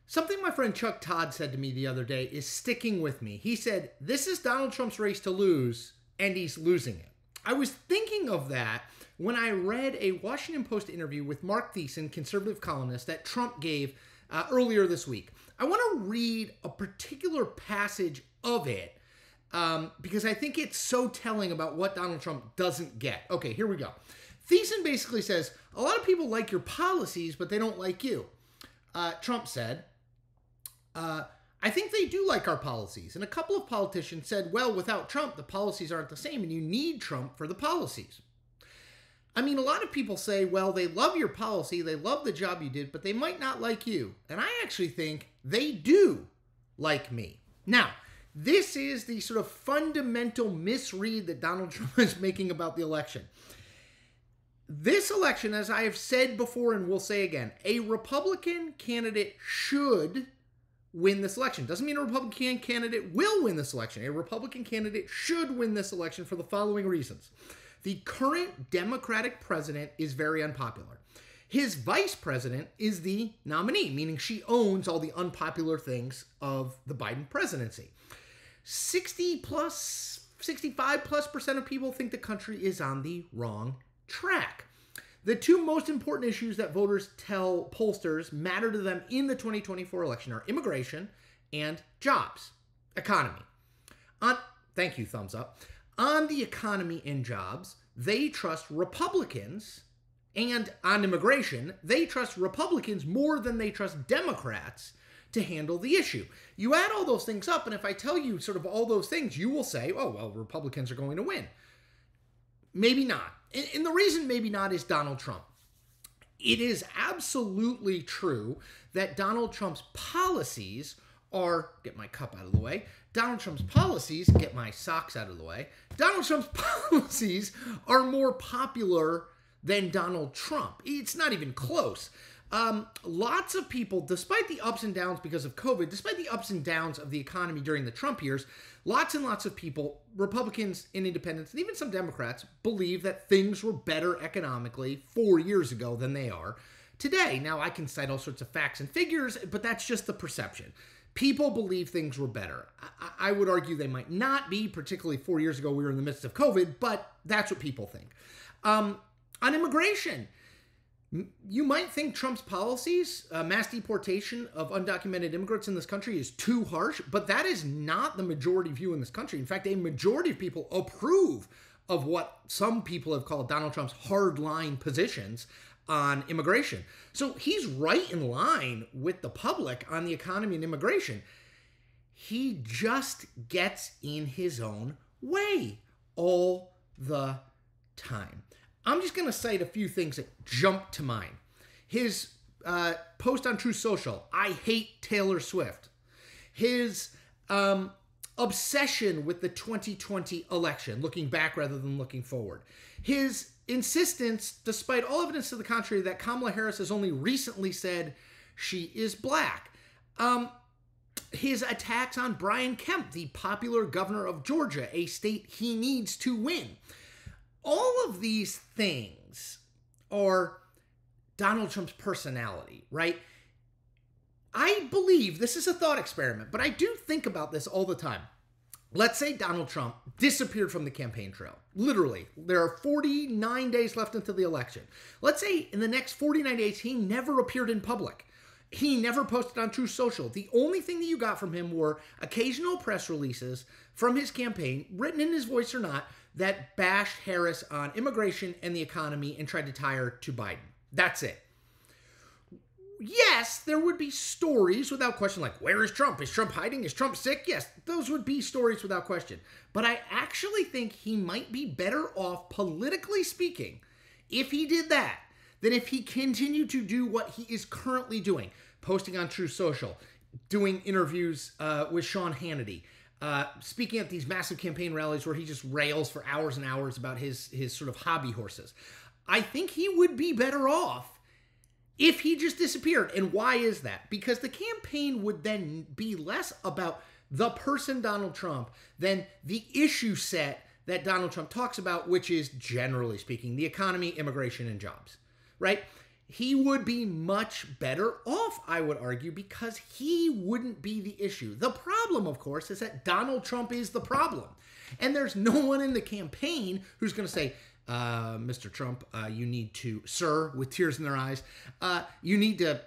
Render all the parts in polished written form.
Something my friend Chuck Todd said to me the other day is sticking with me. He said, this is Donald Trump's race to lose, and he's losing it. I was thinking of that when I read a Washington Post interview with Mark Thiessen, conservative columnist, that Trump gave earlier this week. I want to read a particular passage of it because I think it's so telling about what Donald Trump doesn't get. Okay, here we go. Thiessen basically says, a lot of people like your policies, but they don't like you. Trump said, I think they do like our policies. And a couple of politicians said, well, without Trump, the policies aren't the same, and you need Trump for the policies. I mean, a lot of people say, well, they love your policy, they love the job you did, but they might not like you. And I actually think they do like me. Now, this is the sort of fundamental misread that Donald Trump is making about the election. This election, as I have said before and will say again, a Republican candidate should win this election. Doesn't mean a Republican candidate will win this election. A Republican candidate should win this election for the following reasons. The current Democratic president is very unpopular. His vice president is the nominee, meaning she owns all the unpopular things of the Biden presidency. 65+% of people think the country is on the wrong track. The two most important issues that voters tell pollsters matter to them in the 2024 election are immigration and jobs, economy. Thank you, thumbs up. On the economy and jobs, they trust Republicans, and on immigration, they trust Republicans more than they trust Democrats to handle the issue. You add all those things up, and if I tell you sort of all those things, you will say, oh, well, Republicans are going to win. Maybe not. And the reason maybe not is Donald Trump. It is absolutely true that Donald Trump's policies are, get my cup out of the way, Donald Trump's policies, get my socks out of the way, Donald Trump's policies are more popular than Donald Trump. It's not even close. Lots of people, despite the ups and downs because of COVID, despite the ups and downs of the economy during the Trump years, lots and lots of people, Republicans and independents, and even some Democrats, believe that things were better economically 4 years ago than they are today. Now, I can cite all sorts of facts and figures, but that's just the perception. People believe things were better. I would argue they might not be, particularly 4 years ago we were in the midst of COVID, but that's what people think. On immigration, you might think Trump's policies, mass deportation of undocumented immigrants in this country, is too harsh, but that is not the majority view in this country. In fact, a majority of people approve of what some people have called Donald Trump's hardline positions on immigration. So he's right in line with the public on the economy and immigration. He just gets in his own way all the time. I'm just going to cite a few things that jump to mind. His post on Truth Social, I hate Taylor Swift. His obsession with the 2020 election, looking back rather than looking forward. His insistence, despite all evidence to the contrary, that Kamala Harris has only recently said she is black. His attacks on Brian Kemp, the popular governor of Georgia, a state he needs to win. All of these things are Donald Trump's personality, right? I believe, this is a thought experiment, but I do think about this all the time. Let's say Donald Trump disappeared from the campaign trail. Literally, there are 49 days left until the election. Let's say in the next 49 days, he never appeared in public. He never posted on Truth Social. The only thing that you got from him were occasional press releases from his campaign, written in his voice or not, that bashed Harris on immigration and the economy and tried to tie her to Biden. That's it. Yes, there would be stories without question, like, where is Trump? Is Trump hiding? Is Trump sick? Yes, those would be stories without question. But I actually think he might be better off, politically speaking, if he did that, than if he continued to do what he is currently doing, posting on Truth Social, doing interviews with Sean Hannity, speaking at these massive campaign rallies where he just rails for hours and hours about his sort of hobby horses. I think he would be better off if he just disappeared. And why is that? Because the campaign would then be less about the person Donald Trump than the issue set that Donald Trump talks about, which is, generally speaking, the economy, immigration, and jobs, right? he would be much better off, I would argue, because he wouldn't be the issue. The problem, of course, is that Donald Trump is the problem. And there's no one in the campaign who's going to say, Mr. Trump, you need to, sir, with tears in their eyes, you need to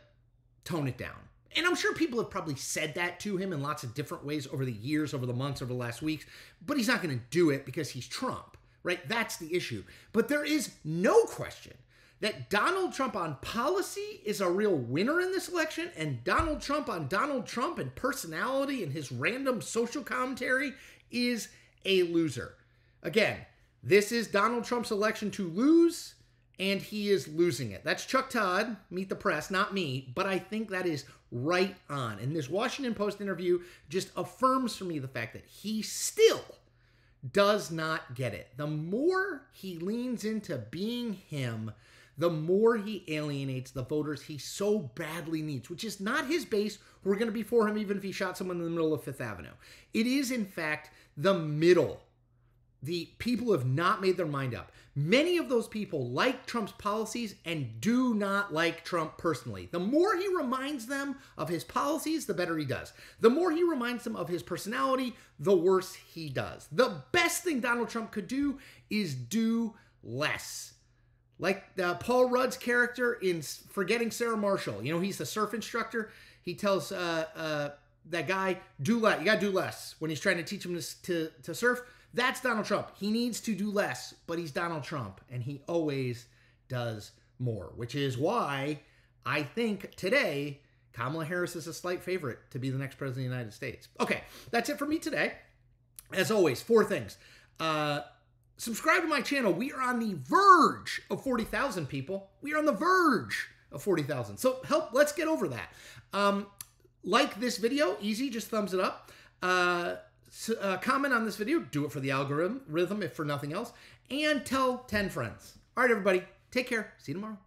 tone it down. And I'm sure people have probably said that to him in lots of different ways over the years, over the months, over the last weeks, but he's not going to do it because he's Trump, right? That's the issue. But there is no question that Donald Trump on policy is a real winner in this election, and Donald Trump on Donald Trump and personality and his random social commentary is a loser. Again, this is Donald Trump's election to lose, and he is losing it. That's Chuck Todd, Meet the Press, not me, but I think that is right on. And this Washington Post interview just affirms for me the fact that he still does not get it. The more he leans into being him, the more he alienates the voters he so badly needs, which is not his base who are going to be for him even if he shot someone in the middle of Fifth Avenue. It is, in fact, the middle. The people have not made their mind up. Many of those people like Trump's policies and do not like Trump personally. The more he reminds them of his policies, the better he does. The more he reminds them of his personality, the worse he does. The best thing Donald Trump could do is do less. Like Paul Rudd's character in Forgetting Sarah Marshall. You know, he's the surf instructor. He tells that guy, do less. You got to do less when he's trying to teach him to surf. That's Donald Trump. He needs to do less, but he's Donald Trump, and he always does more, which is why I think today Kamala Harris is a slight favorite to be the next president of the United States. Okay, that's it for me today. As always, 4 things. Subscribe to my channel. We are on the verge of 40,000 people. We are on the verge of 40,000. So let's get over that. Like this video, easy, just thumbs it up. Comment on this video, do it for the algorithm, if for nothing else, and tell 10 friends. All right, everybody, take care. See you tomorrow.